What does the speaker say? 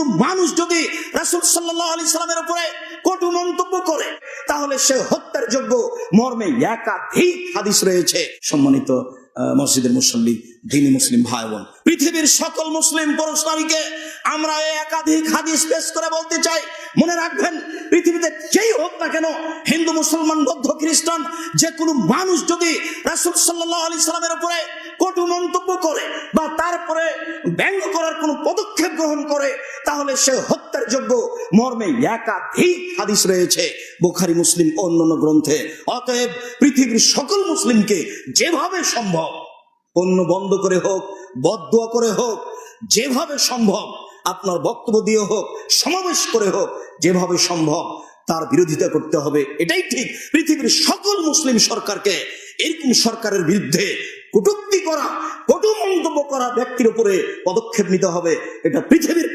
কোনো মানুষ যদি রাসূল সাল্লাল্লাহু আলাইহি সাল্লামের উপরে কটু মন্তব্য করে তাহলে সে হত্যার যোগ্য মর্মে একাধিক হাদিস রয়েছে। সম্মানিত মসজিদের মুসল্লি, দ্বীনি মুসলিম ভাই বোন, পৃথিবীর সকল মুসলিম পুরুষ নারীকে আমরা একাধিক হাদিস পেশ করে বলতে চাই, মনে রাখবেন পৃথিবীতে যেই হোক না কেন, হিন্দু, মুসলমান, বৌদ্ধ, খ্রিস্টান, যে কোনো মানুষ যদি রাসূল সাল্লাল্লাহু আলাইহি সাল্লামের উপরে কটু মন্তব্য করে বা তারপরে ব্যঙ্গ করার কোনো পদক্ষেপ গ্রহণ করে তাহলে সে হত্যার যোগ্য মর্মে একাধিক হাদিস রয়েছে বুখারী, মুসলিম ও অন্যান্য গ্রন্থে। অতএব পৃথিবীর সকল মুসলিমকে যেভাবে সম্ভব, অন্য বন্ধ করে হোক, বদদুয়া করে হোক, যেভাবে সম্ভব, আপনার বক্তব্য দিয়ে হোক, সমাবেশ করে হোক, যেভাবে সম্ভব তার বিরোধিতা করতে হবে। এটাই ঠিক। পৃথিবীর সকল মুসলিম সরকারকে এরকম সরকারের বিরুদ্ধে কটূক্তি করা, কটু মন্তব্য করা ব্যক্তির উপরে পদক্ষেপ নিতে হবে। এটা পৃথিবীর